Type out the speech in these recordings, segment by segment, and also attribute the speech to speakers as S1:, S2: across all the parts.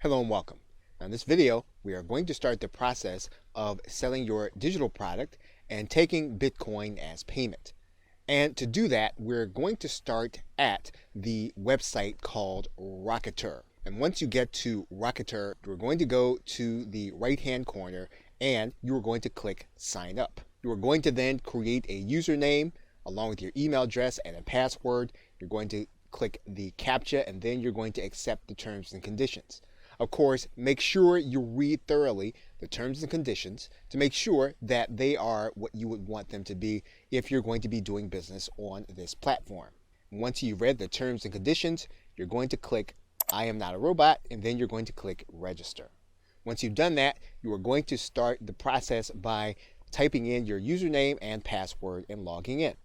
S1: Hello and welcome. Now in this video, we are going to start the process of selling your digital product and taking Bitcoin as payment. And to do that, we're going to start at the website called Rocketer. And once you get to Rocketer, we're going to go to the right-hand corner and you're going to click Sign Up. You are going to then create a username along with your email address and a password. You're going to click the CAPTCHA and then you're going to accept the terms and conditions. Of course, make sure you read thoroughly the terms and conditions to make sure that they are what you would want them to be if you're going to be doing business on this platform. Once you've read the terms and conditions, you're going to click I am not a robot, and then you're going to click register. Once you've done that, you are going to start the process by typing in your username and password and logging in.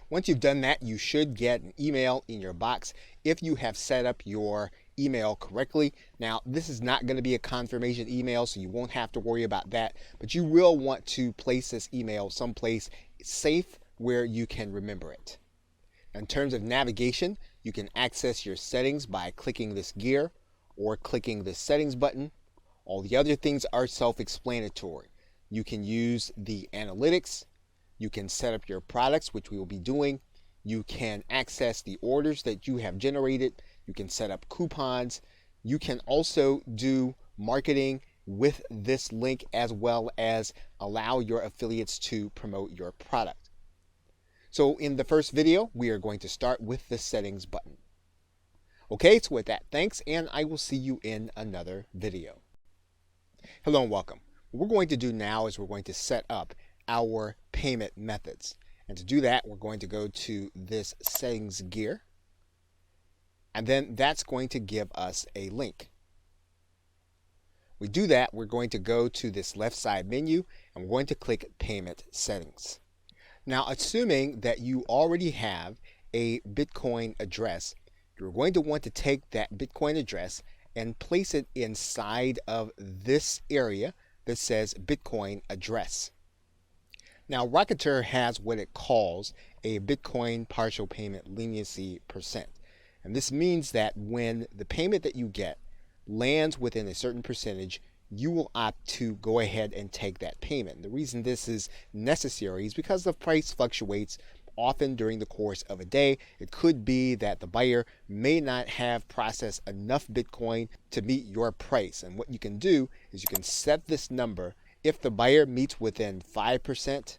S1: Once you've done that, you should get an email in your box if you have set up your email correctly. Now, this is not going to be a confirmation email, so you won't have to worry about that, but you will want to place this email someplace safe where you can remember it. In terms of navigation, you can access your settings by clicking this gear or clicking the settings button. All the other things are self-explanatory. You can use the analytics. You can set up your products, which we will be doing. You can access the orders that you have generated. You can set up coupons. You can also do marketing with this link as well as allow your affiliates to promote your product. So in the first video, we are going to start with the settings button. Okay, so with that, thanks, and I will see you in another video. Hello and welcome. What we're going to do now is we're going to set up our payment methods. And to do that, we're going to go to this settings gear. And then that's going to give us a link. We do that, we're going to go to this left side menu and we're going to click payment settings. Now, assuming that you already have a Bitcoin address, you're going to want to take that Bitcoin address and place it inside of this area that says Bitcoin address. Now, Rocketer has what it calls a Bitcoin partial payment leniency percent. And this means that when the payment that you get lands within a certain percentage, you will opt to go ahead and take that payment. The reason this is necessary is because the price fluctuates often during the course of a day. It could be that the buyer may not have processed enough Bitcoin to meet your price. And what you can do is you can set this number. If the buyer meets within 5%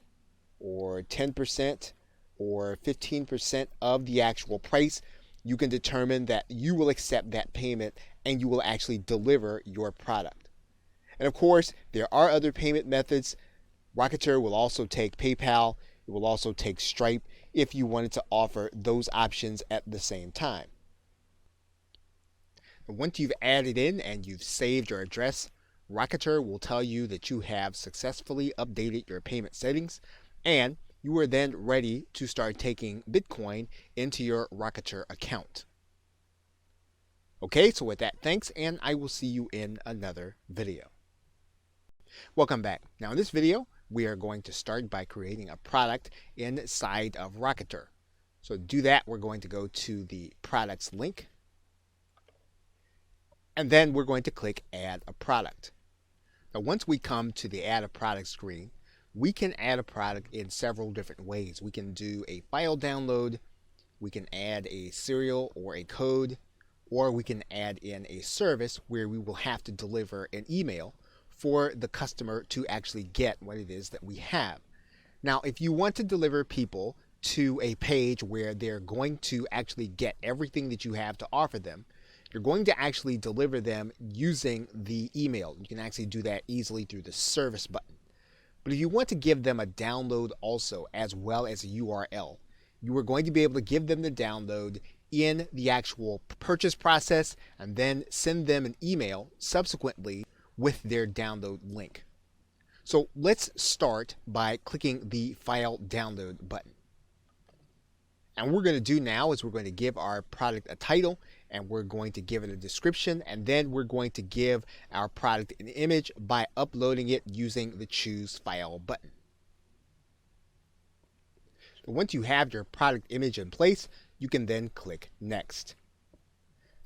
S1: or 10% or 15% of the actual price, you can determine that you will accept that payment and you will actually deliver your product. And of course, there are other payment methods. Rocketer will also take PayPal. It will also take Stripe if you wanted to offer those options at the same time. Once you've added in and you've saved your address, Rocketer will tell you that you have successfully updated your payment settings and you are then ready to start taking Bitcoin into your Rocketer account. Okay, so with that, thanks, and I will see you in another video. Welcome back. Now in this video, we are going to start by creating a product inside of Rocketer. So to do that, we're going to go to the products link. And then we're going to click add a product. Now once we come to the add a product screen, we can add a product in several different ways. We can do a file download, we can add a serial or a code, or we can add in a service where we will have to deliver an email for the customer to actually get what it is that we have. Now, if you want to deliver people to a page where they're going to actually get everything that you have to offer them, you're going to actually deliver them using the email. You can actually do that easily through the service button. But if you want to give them a download also, as well as a URL, you are going to be able to give them the download in the actual purchase process and then send them an email subsequently with their download link. So let's start by clicking the file download button. And what we're going to do now is we're going to give our product a title and we're going to give it a description, and then we're going to give our product an image by uploading it using the choose file button. Once you have your product image in place, you can then click next.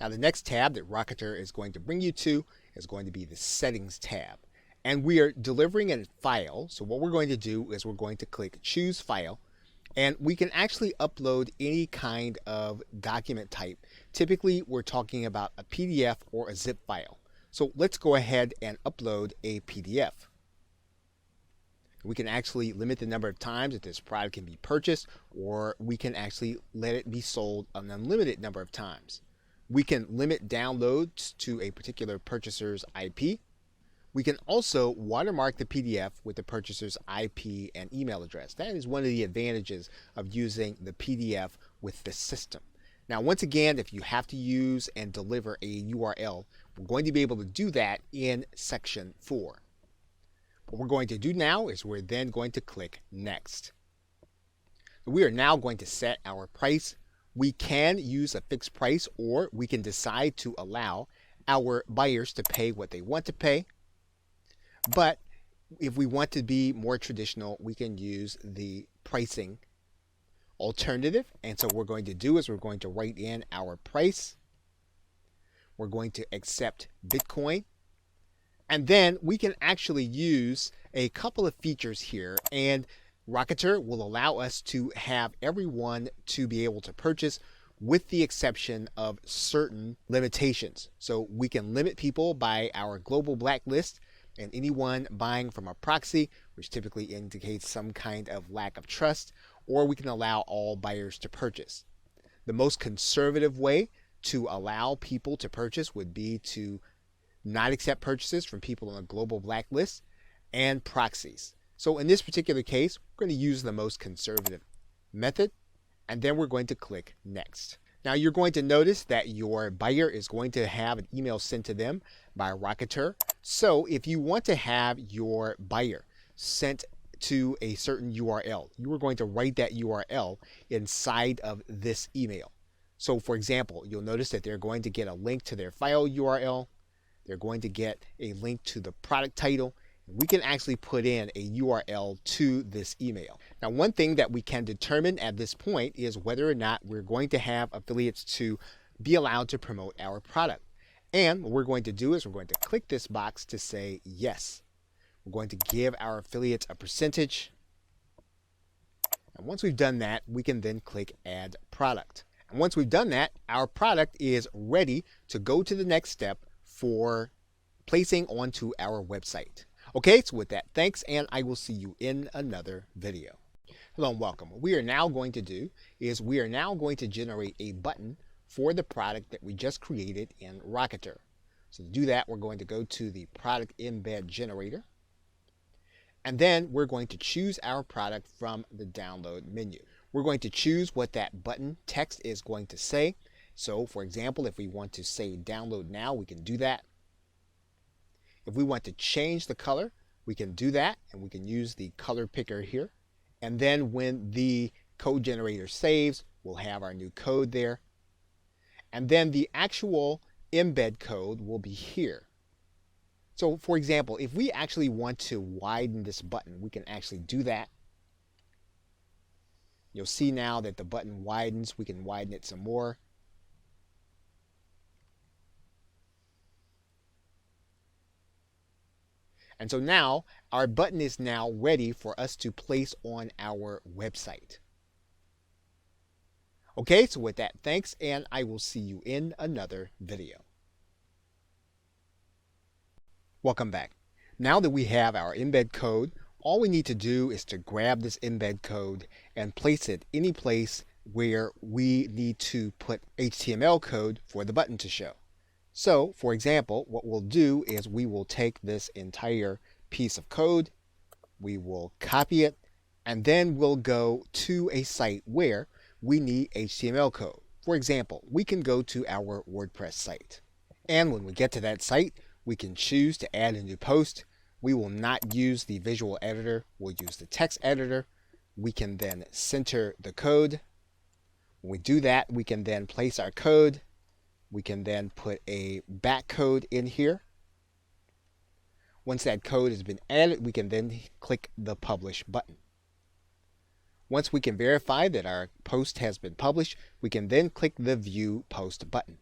S1: Now the next tab that Rocketer is going to bring you to is going to be the Settings tab. And we are delivering a file, so what we're going to do is we're going to click Choose File, and we can actually upload any kind of document type. Typically, we're talking about a PDF or a zip file. So let's go ahead and upload a PDF. We can actually limit the number of times that this product can be purchased, or we can actually let it be sold an unlimited number of times. We can limit downloads to a particular purchaser's IP. We can also watermark the PDF with the purchaser's IP and email address. That is one of the advantages of using the PDF with the system. Now, once again, if you have to use and deliver a URL, we're going to be able to do that in section 4. What we're going to do now is we're then going to click Next. We are now going to set our price. We can use a fixed price, or we can decide to allow our buyers to pay what they want to pay. But if we want to be more traditional, we can use the pricing alternative. And so what we're going to do is we're going to write in our price. We're going to accept Bitcoin. And then we can actually use a couple of features here, and Rocketer will allow us to have everyone to be able to purchase, with the exception of certain limitations. So we can limit people by our global blacklist, and anyone buying from a proxy, which typically indicates some kind of lack of trust, or we can allow all buyers to purchase. The most conservative way to allow people to purchase would be to not accept purchases from people on a global blacklist and proxies. So in this particular case, we're going to use the most conservative method, and then we're going to click Next. Now you're going to notice that your buyer is going to have an email sent to them by Rocketer. So if you want to have your buyer sent to a certain URL, you are going to write that URL inside of this email. So for example, you'll notice that they're going to get a link to their file URL. They're going to get a link to the product title. We can actually put in a URL to this email. Now, one thing that we can determine at this point is whether or not we're going to have affiliates to be allowed to promote our product. And what we're going to do is we're going to click this box to say yes. We're going to give our affiliates a percentage. And once we've done that, we can then click Add Product. And once we've done that, our product is ready to go to the next step for placing onto our website. Okay, so with that, thanks, and I will see you in another video. Hello and welcome. What we are now going to do is we are now going to generate a button for the product that we just created in Rocketer. So to do that, we're going to go to the product embed generator, and then we're going to choose our product from the download menu. We're going to choose what that button text is going to say. So for example, if we want to say download now, we can do that. If we want to change the color, we can do that, and we can use the color picker here. And then when the code generator saves, we'll have our new code there. And then the actual embed code will be here. So for example, if we actually want to widen this button, we can actually do that. You'll see now that the button widens. We can widen it some more. And so now our button is now ready for us to place on our website. Okay, so with that, thanks, and I will see you in another video. Welcome back. Now that we have our embed code, all we need to do is to grab this embed code and place it any place where we need to put HTML code for the button to show. So, for example, what we'll do is we will take this entire piece of code, we will copy it, and then we'll go to a site where we need HTML code. For example, we can go to our WordPress site. And when we get to that site, we can choose to add a new post. We will not use the visual editor, we'll use the text editor. We can then center the code. When we do that, we can then place our code. We can then put a back code in here. Once that code has been added, we can then click the Publish button. Once we can verify that our post has been published, we can then click the View Post button.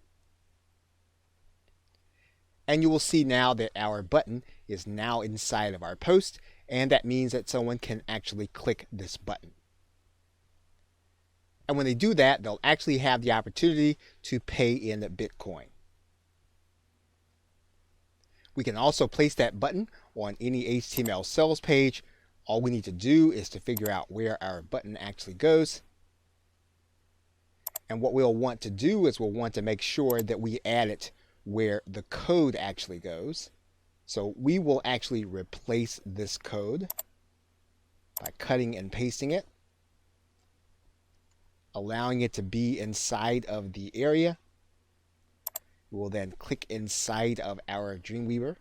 S1: And you will see now that our button is now inside of our post, and that means that someone can actually click this button. And when they do that, they'll actually have the opportunity to pay in Bitcoin. We can also place that button on any HTML sales page. All we need to do is to figure out where our button actually goes. And what we'll want to do is we'll want to make sure that we add it where the code actually goes. So we will actually replace this code by cutting and pasting it, allowing it to be inside of the area. We will then click inside of our Dreamweaver,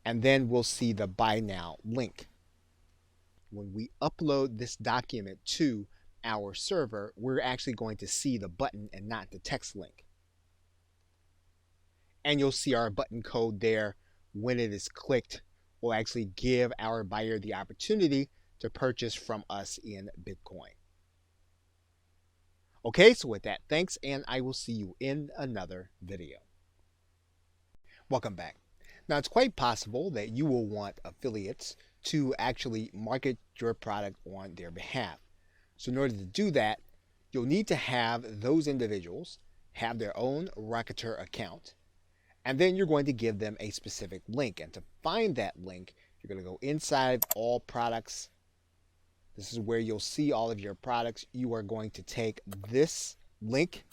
S1: and then we'll see the Buy Now link. When we upload this document to our server, we're actually going to see the button and not the text link. And you'll see our button code there. When it is clicked, will actually give our buyer the opportunity to purchase from us in Bitcoin. Okay, so with that, thanks, and I will see you in another video. Welcome back. Now, it's quite possible that you will want affiliates to actually market your product on their behalf. So in order to do that, you'll need to have those individuals have their own Rocketer account, and then you're going to give them a specific link. And to find that link, you're going to go inside All Products. This is where you'll see all of your products. You are going to take this link,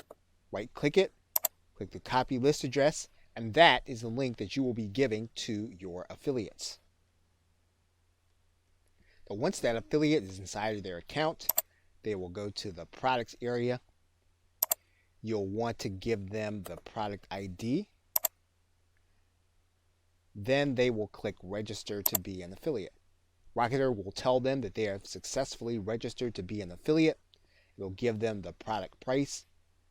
S1: right-click it, click the copy list address, and that is the link that you will be giving to your affiliates. So once that affiliate is inside of their account, they will go to the products area. You'll want to give them the product ID. Then they will click register to be an affiliate. Rocketer will tell them that they have successfully registered to be an affiliate. It will give them the product price,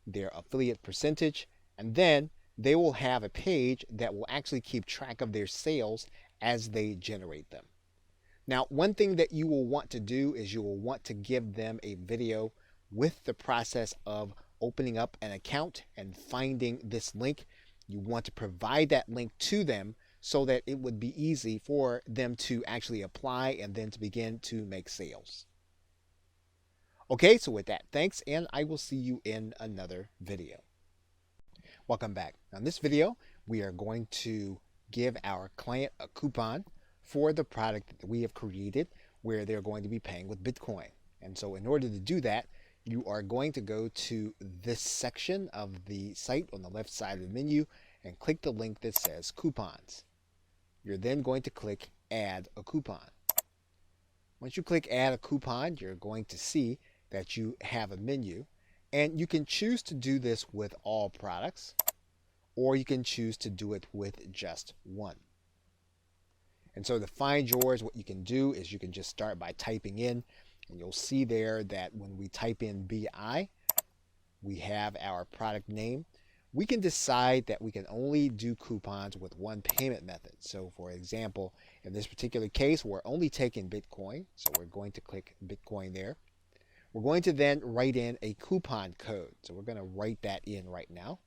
S1: their affiliate percentage, and then they will have a page that will actually keep track of their sales as they generate them. Now, one thing that you will want to do is you will want to give them a video with the process of opening up an account and finding this link. You want to provide that link to them so that it would be easy for them to actually apply and then to begin to make sales. Okay, so with that, thanks, and I will see you in another video. Welcome back. Now in this video, we are going to give our client a coupon for the product that we have created where they're going to be paying with Bitcoin. And so in order to do that, you are going to go to this section of the site on the left side of the menu and click the link that says coupons. You're then going to click add a coupon. Once you click add a coupon, you're going to see that you have a menu, and you can choose to do this with all products, or you can choose to do it with just one. And so to find yours, what you can do is you can just start by typing in, and you'll see there that when we type in BI, we have our product name. We can decide that we can only do coupons with one payment method. So for example, in this particular case, we're only taking Bitcoin. So we're going to click Bitcoin there. We're going to then write in a coupon code. So we're going to write that in right now.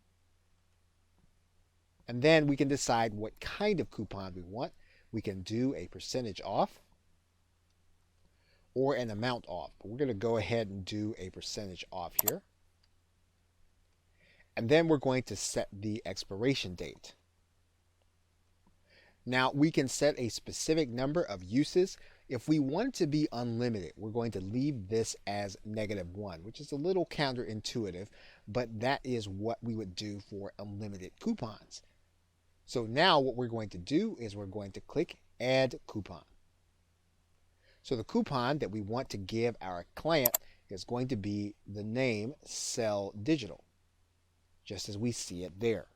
S1: And then we can decide what kind of coupon we want. We can do a percentage off or an amount off. But we're going to go ahead and do a percentage off here. And then we're going to set the expiration date. Now we can set a specific number of uses. If we want it to be unlimited, we're going to leave this as -1, which is a little counterintuitive, but that is what we would do for unlimited coupons. So now what we're going to do is we're going to click add coupon. So the coupon that we want to give our client is going to be the name Sell Digital, just as we see it there.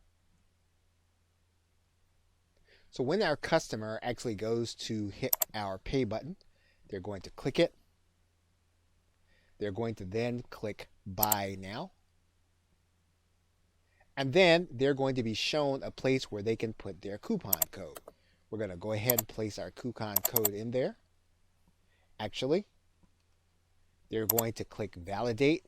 S1: So when our customer actually goes to hit our pay button, they're going to click it. They're going to then click Buy Now. And then they're going to be shown a place where they can put their coupon code. We're going to go ahead and place our coupon code in there. Actually, they're going to click Validate.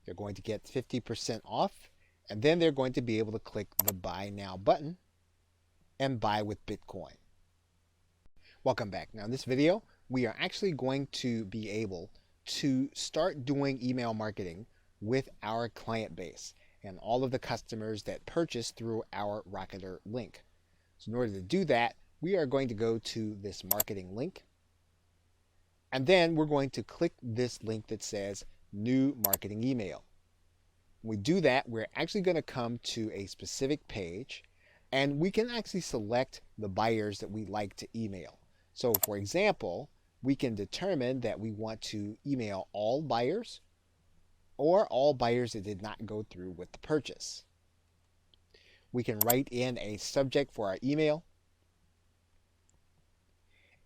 S1: They're going to get 50% off. And then they're going to be able to click the Buy Now button and buy with Bitcoin. Welcome back. Now in this video, we are actually going to be able to start doing email marketing with our client base and all of the customers that purchase through our Rocketer link. So in order to do that, we are going to go to this marketing link, and then we're going to click this link that says New Marketing Email. When we do that, we're actually going to come to a specific page, and we can actually select the buyers that we like to email. So for example, we can determine that we want to email all buyers or all buyers that did not go through with the purchase. We can write in a subject for our email,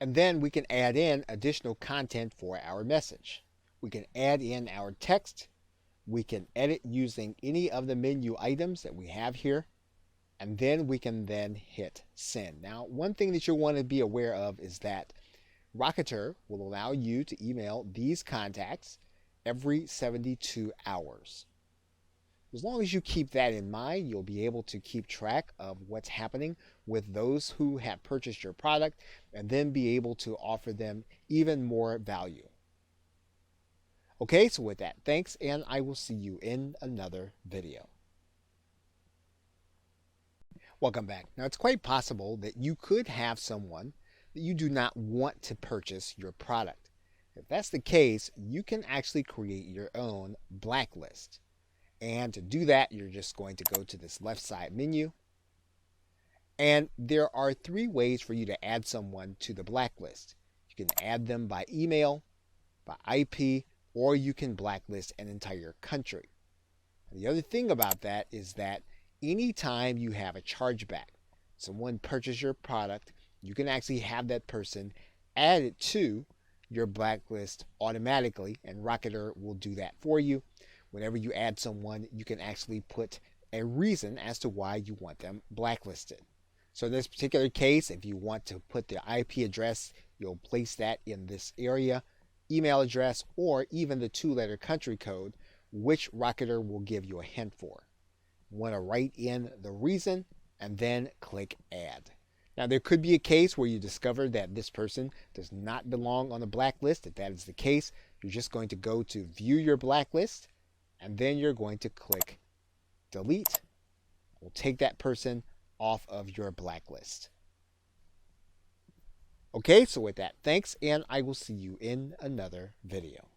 S1: and then we can add in additional content for our message. We can add in our text. We can edit using any of the menu items that we have here, and then we can then hit send. Now, one thing that you'll want to be aware of is that Rocketer will allow you to email these contacts every 72 hours. As long as you keep that in mind, you'll be able to keep track of what's happening with those who have purchased your product and then be able to offer them even more value. Okay, so with that, thanks, and I will see you in another video. Welcome back. Now, it's quite possible that you could have someone that you do not want to purchase your product. If that's the case, you can actually create your own blacklist. And to do that, you're just going to go to this left side menu. And there are 3 ways for you to add someone to the blacklist. You can add them by email, by IP, or you can blacklist an entire country. And the other thing about that is that anytime you have a chargeback, someone purchased your product, you can actually have that person added to your blacklist automatically, and Rocketer will do that for you. Whenever you add someone, you can actually put a reason as to why you want them blacklisted. So in this particular case, if you want to put their IP address, you'll place that in this area, email address, or even the 2-letter country code, which Rocketer will give you a hint for. You want to write in the reason and then click add. Now, there could be a case where you discover that this person does not belong on the blacklist. If that is the case, you're just going to go to view your blacklist, and then you're going to click delete. We'll take that person off of your blacklist. Okay, so with that, thanks, and I will see you in another video.